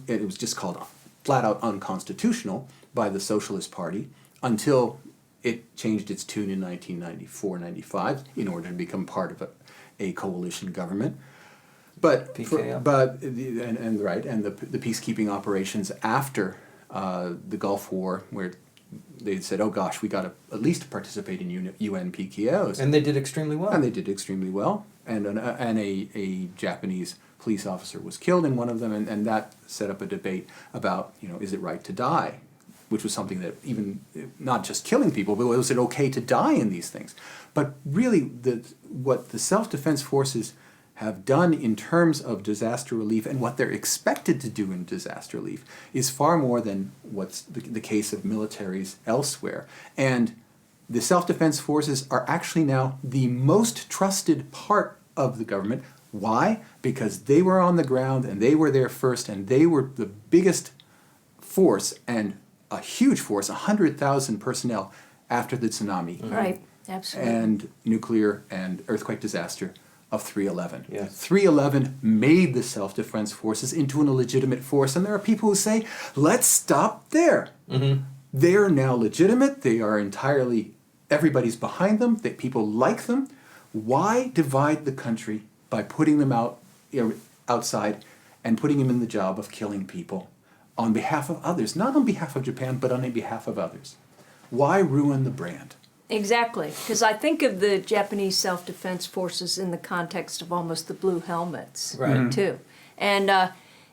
it was just called flat out unconstitutional by the Socialist Party until it changed its tune in 1994-95 in order to become part of a coalition government. But PKO. The peacekeeping operations after the Gulf War, where they said, "Oh gosh, we got to at least participate in UN PKOs," And they did extremely well. and they did extremely well. And a Japanese police officer was killed in one of them, and that set up a debate about, is it right to die? Which was something that even, not just killing people, but was it okay to die in these things? But really, what the self-defense forces have done in terms of disaster relief and what they're expected to do in disaster relief is far more than what's the case of militaries elsewhere. And the self-defense forces are actually now the most trusted part of the government. Why? Because they were on the ground and they were there first, and they were the biggest force, and a huge force, 100,000 personnel after the tsunami. Right, absolutely. And nuclear and earthquake disaster of 3/11. Yes. 3/11 made the self-defense forces into an illegitimate force, and there are people who say, let's stop there. They are now legitimate. They are entirely, everybody's behind them. People like them. Why divide the country by putting them outside and putting them in the job of killing people on behalf of others? Not on behalf of Japan, but on behalf of others. Why ruin the brand? Exactly, because I think of the Japanese self-defense forces in the context of almost the blue helmets, Right. too. And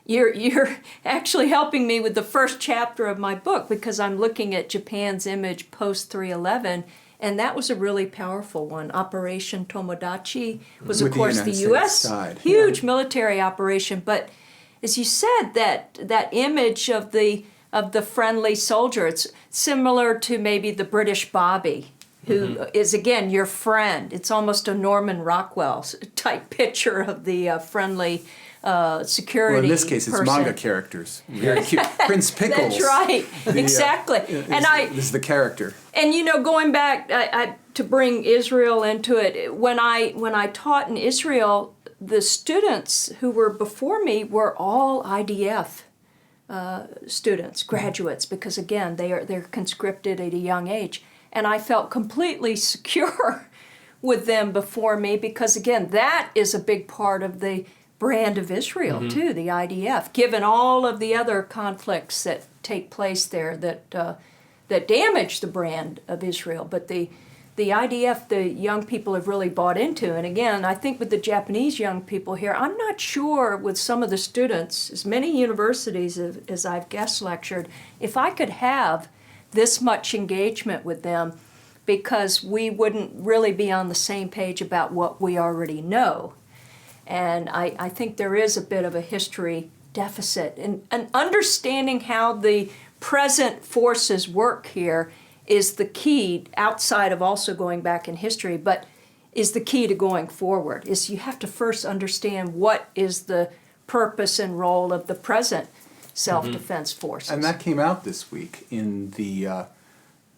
you're actually helping me with the first chapter of my book, because I'm looking at Japan's image post 3/11, and that was a really powerful one. Operation Tomodachi was, of With the course, the United U.S. States side. huge military operation, but as you said, that image of the friendly soldier, it's similar to maybe the British Bobby, who is, again, your friend. It's almost a Norman Rockwell type picture of the friendly security Well, in this case, it's person. manga characters. Very cute. Prince Pickles. That's right, exactly. This is the character. And going back to bring Israel into it, when I taught in Israel, the students who were before me were all IDF students, graduates, because again, they're conscripted at a young age. And I felt completely secure with them before me because, again, that is a big part of the brand of Israel, too, the IDF, given all of the other conflicts that take place there that damage the brand of Israel. But the IDF, the young people have really bought into. And again, I think with the Japanese young people here, I'm not sure with some of the students, as many universities as I've guest lectured, if I could have this much engagement with them, because we wouldn't really be on the same page about what we already know. And I think there is a bit of a history deficit. And understanding how the present forces work here is the key, outside of also going back in history, but is the key to going forward, is you have to first understand what is the purpose and role of the present self-defense forces. And that came out this week in the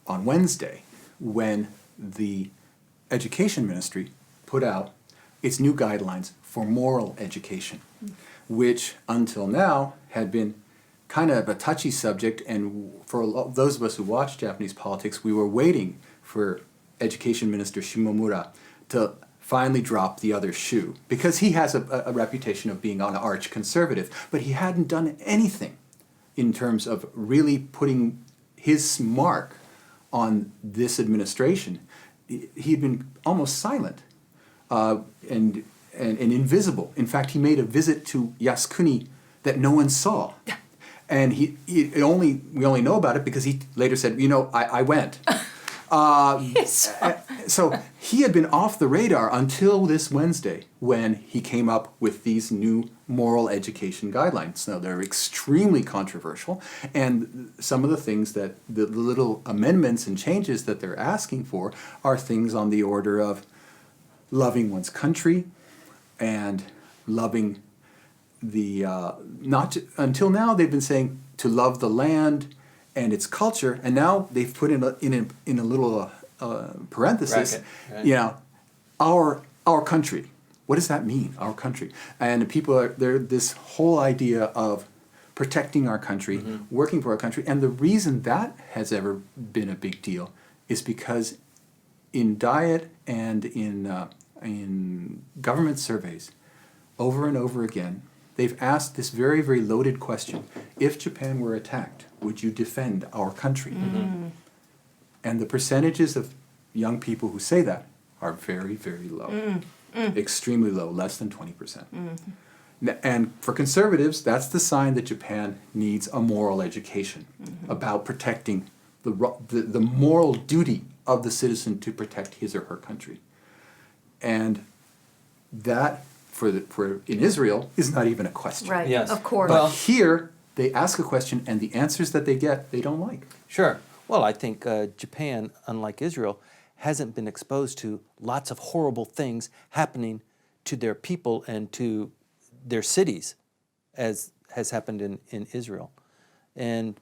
on Wednesday, when the Education Ministry put out its new guidelines for moral education, which until now had been kind of a touchy subject, and for those of us who watch Japanese politics, we were waiting for Education Minister Shimomura to finally drop the other shoe, because he has a reputation of being an arch conservative, but he hadn't done anything in terms of really putting his mark on this administration. He'd been almost silent and invisible. In fact, he made a visit to Yasukuni that no one saw. And we only know about it because he later said, I went. So he had been off the radar until this Wednesday, when he came up with these new moral education guidelines. Now, they're extremely controversial, and some of the things that the little amendments and changes that they're asking for are things on the order of loving one's country and loving until now they've been saying to love the land and its culture, and now they've put in a little parenthesis, Bracket, right. Our country. What does that mean, our country? And people are there. This whole idea of protecting our country, working for our country, and the reason that has ever been a big deal is because in Diet and in government surveys, over and over again, they've asked this very, very loaded question: if Japan were attacked, would you defend our country? And the percentages of young people who say that are very, very low. Extremely low, less than 20%. And for conservatives, that's the sign that Japan needs a moral education about protecting the moral duty of the citizen to protect his or her country. And that, in Israel, is not even a question. Right, Yes. of course. But here, they ask a question, and the answers that they get, they don't like. Sure. Well, I think Japan, unlike Israel, hasn't been exposed to lots of horrible things happening to their people and to their cities, as has happened in Israel. And,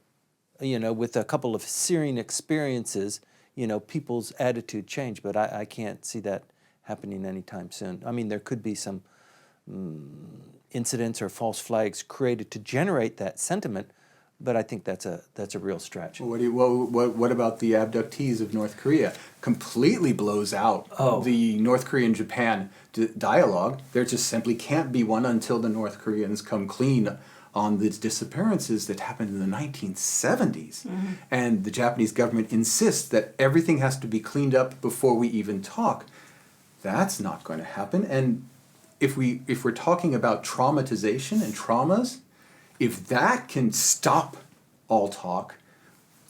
with a couple of searing experiences, people's attitude change, but I can't see that happening anytime soon. I mean, there could be some incidents or false flags created to generate that sentiment, but I think that's a real stretch. What about the abductees of North Korea? Completely blows out the North Korean-Japan dialogue. There just simply can't be one until the North Koreans come clean on the disappearances that happened in the 1970s. And the Japanese government insists that everything has to be cleaned up before we even talk. That's not going to happen. And if we're talking about traumatization and traumas, if that can stop all talk,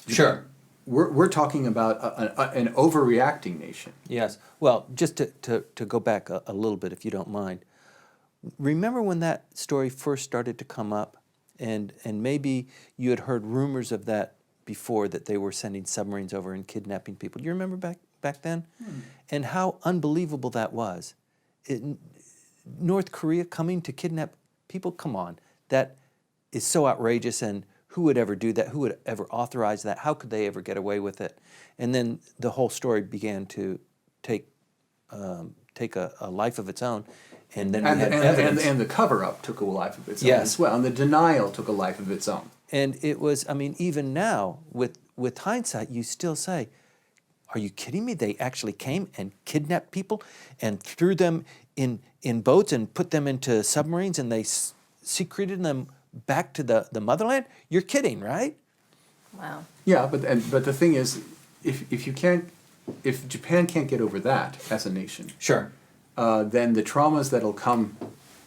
Sure. We're talking about an overreacting nation. Yes. Well, just to go back a little bit, if you don't mind. Remember when that story first started to come up, and maybe you had heard rumors of that before, that they were sending submarines over and kidnapping people. Do you remember back then? And how unbelievable that was. North Korea coming to kidnap people? Come on. That is so outrageous, and who would ever do that? Who would ever authorize that? How could they ever get away with it? And then the whole story began to take take a life of its own, and then And, we had and, evidence. and the cover-up took a life of its own Yes. as well, and the denial took a life of its own. And it was, I mean, even now, with hindsight, you still say, are you kidding me? They actually came and kidnapped people and threw them in boats and put them into submarines, and they secreted them back to the motherland? You're kidding, right? Wow. Yeah, but the thing is, if Japan can't get over that as a nation, Sure. then the traumas that'll come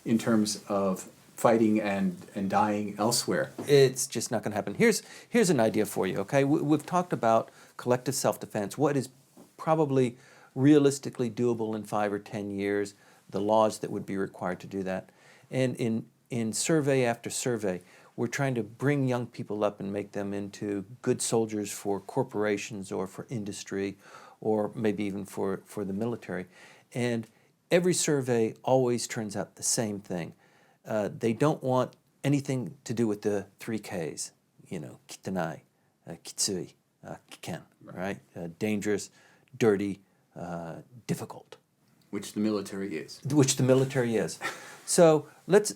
in terms of fighting and dying elsewhere. It's just not going to happen. Here's an idea for you, okay? We've talked about collective self-defense, what is probably realistically doable in 5 or 10 years, the laws that would be required to do that. And in survey after survey, we're trying to bring young people up and make them into good soldiers for corporations or for industry or maybe even for the military. And every survey always turns out the same thing. They don't want anything to do with the 3 Ks, kitanai, kitsui, kiken, right? Dangerous, dirty, difficult. Which the military is. Which the military is. So let's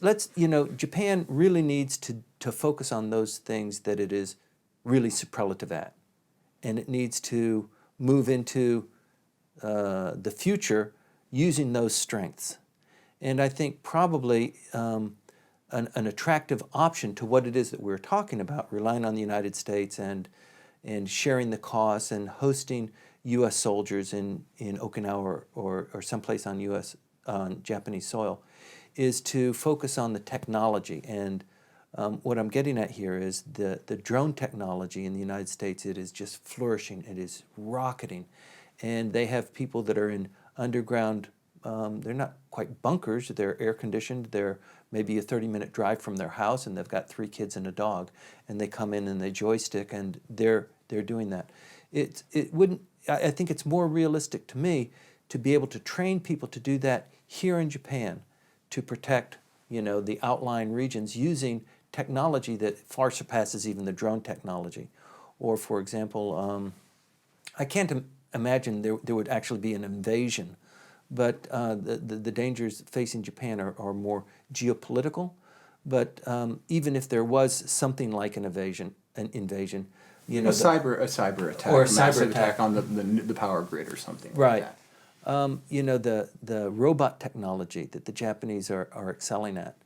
Japan really needs to focus on those things that it is really superlative at. And it needs to move into the future using those strengths. And I think probably an attractive option to what it is that we're talking about, relying on the United States and sharing the costs and hosting U.S. soldiers in Okinawa or someplace on Japanese soil, is to focus on the technology. And what I'm getting at here is the drone technology in the United States. It is just flourishing. It is rocketing. And they have people that are in underground, they're not quite bunkers, they're air conditioned, they're maybe a 30-minute drive from their house, and they've got 3 kids and a dog, and they come in and they joystick, and they're doing that. I think it's more realistic to me to be able to train people to do that here in Japan, to protect the outlying regions using technology that far surpasses even the drone technology. Or for example, I can't imagine there would actually be an invasion, but the dangers facing Japan are more geopolitical. But even if there was something like an invasion, A cyber attack, or a massive cyber attack on the power grid or something. right. Like that. The robot technology that the Japanese are excelling at.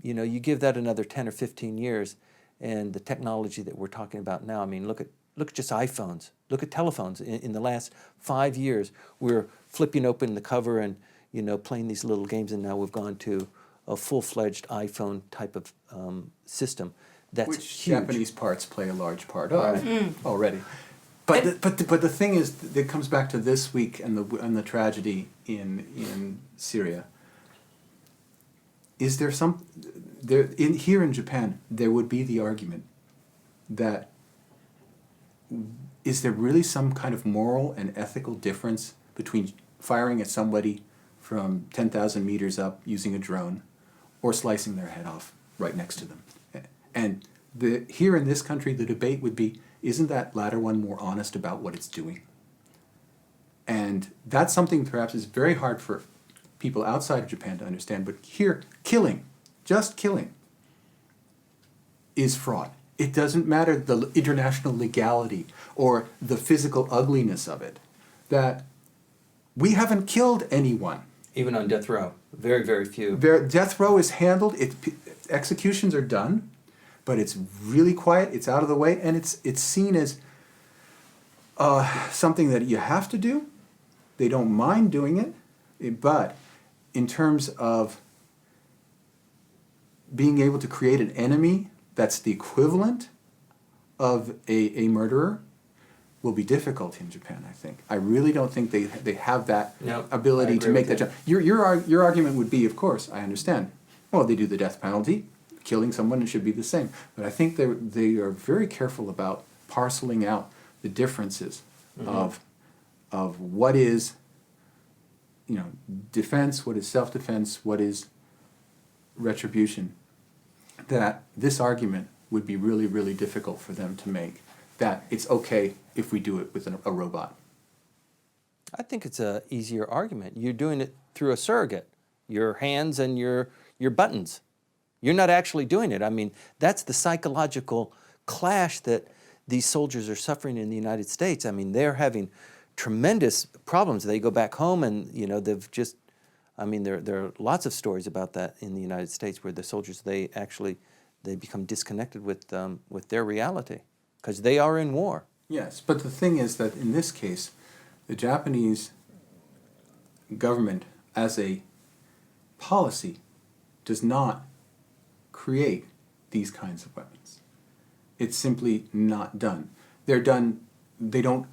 You give that another 10 or 15 years, and the technology that we're talking about now. I mean, look at just iPhones. Look at telephones. In the last 5 years, we're flipping open the cover and playing these little games, and now we've gone to a full-fledged iPhone type of system. That's Which huge. Japanese parts play a large part of Right. already. But the thing is, it comes back to this week and the tragedy in Syria. Is there here in Japan there would be the argument that is there really some kind of moral and ethical difference between firing at somebody from 10,000 meters up using a drone or slicing their head off right next to them? And here in this country, the debate would be, isn't that latter one more honest about what it's doing? And that's something perhaps is very hard for people outside of Japan to understand, but here, just killing, is fraud. It doesn't matter the international legality or the physical ugliness of it, that we haven't killed anyone. Even on death row, very, very few. Death row is handled, executions are done, but it's really quiet, it's out of the way, and it's seen as something that you have to do. They don't mind doing it, but in terms of being able to create an enemy that's the equivalent of a murderer will be difficult in Japan, I think. I really don't think they have that ability to make that jump. Your argument would be, of course, I understand. Well, they do the death penalty. Killing someone should be the same. But I think they are very careful about parceling out the differences of what is defense, what is self-defense, what is retribution. That this argument would be really, really difficult for them to make, that it's okay if we do it with a robot. I think it's a easier argument. You're doing it through a surrogate, your hands and your buttons. You're not actually doing it. I mean, that's the psychological clash that these soldiers are suffering in the United States. I mean, they're having tremendous problems. They go back home and, they've just, I mean, there are lots of stories about that in the United States where the soldiers, they become disconnected with their reality because they are in war. Yes, but the thing is that in this case, the Japanese government, as a policy, does not create these kinds of weapons. It's simply not done. They're done, they don't,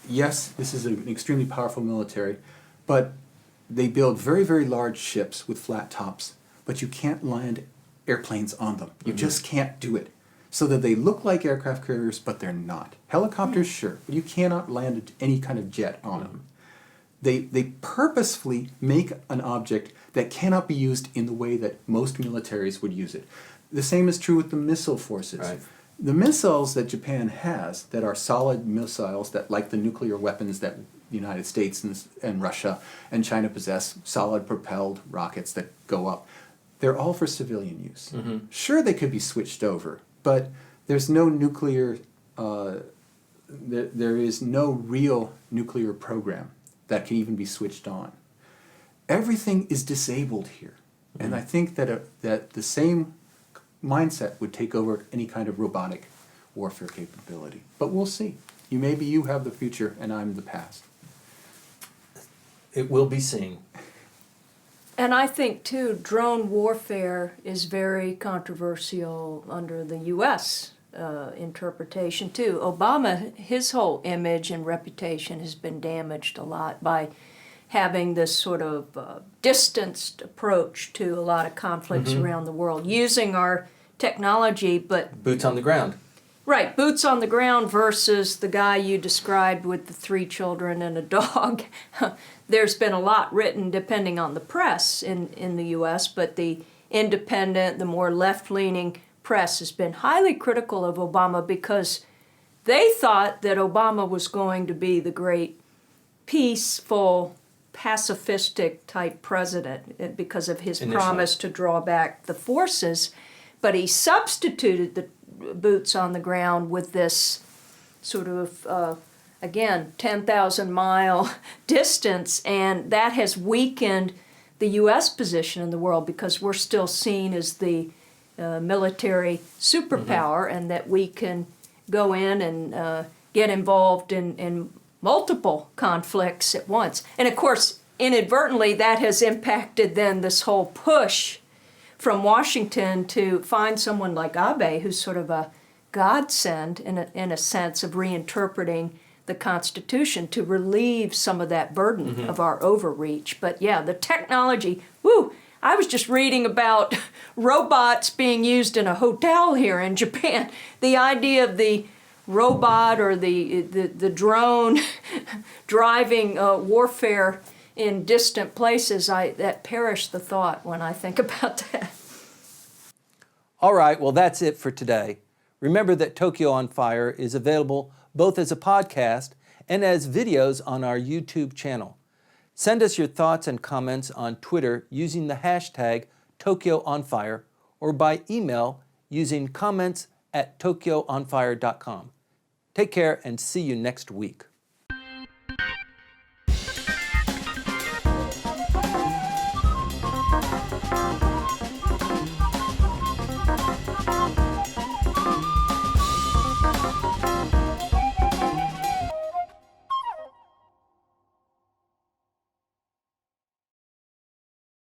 yes, this is an extremely powerful military, but they build very, very large ships with flat tops, but you can't land airplanes on them. You just can't do it. So that they look like aircraft carriers, but they're not. Helicopters, sure, but you cannot land any kind of jet on them. They purposefully make an object that cannot be used in the way that most militaries would use it. The same is true with the missile forces. Right. The missiles that Japan has that are solid missiles, that like the nuclear weapons that the United States and Russia and China possess, solid propelled rockets that go up, they're all for civilian use. Sure, they could be switched over, but there's no nuclear, there is no real nuclear program that can even be switched on. Everything is disabled here. And I think that that the same mindset would take over any kind of robotic warfare capability. But we'll see. Maybe you have the future and I'm the past. It will be seen. And I think, too, drone warfare is very controversial under the U.S. Interpretation, too. Obama, his whole image and reputation has been damaged a lot by having this sort of distanced approach to a lot of conflicts around the world, using our technology, but... Boots on the ground. Right, boots on the ground versus the guy you described with the 3 children and a dog. There's been a lot written, depending on the press in the U.S., but the independent, the more left-leaning press has been highly critical of Obama because they thought that Obama was going to be the great peaceful, pacifistic type president because of his promise to draw back the forces, but he substituted the boots on the ground with this sort of, again, 10,000-mile distance, and that has weakened the U.S. position in the world because we're still seen as the military superpower and that we can go in and get involved in multiple conflicts at once. And of course, inadvertently, that has impacted then this whole push from Washington to find someone like Abe, who's sort of a godsend in a sense of reinterpreting the Constitution to relieve some of that burden of our overreach. But yeah, the technology, woo! I was just reading about robots being used in a hotel here in Japan. The idea of the robot or the drone driving warfare in distant places, that perish the thought when I think about that. All right, well, that's it for today. Remember that Tokyo on Fire is available both as a podcast and as videos on our YouTube channel. Send us your thoughts and comments on Twitter using the hashtag TokyoOnFire or by email using comments@tokyoonfire.com. Take care and see you next week.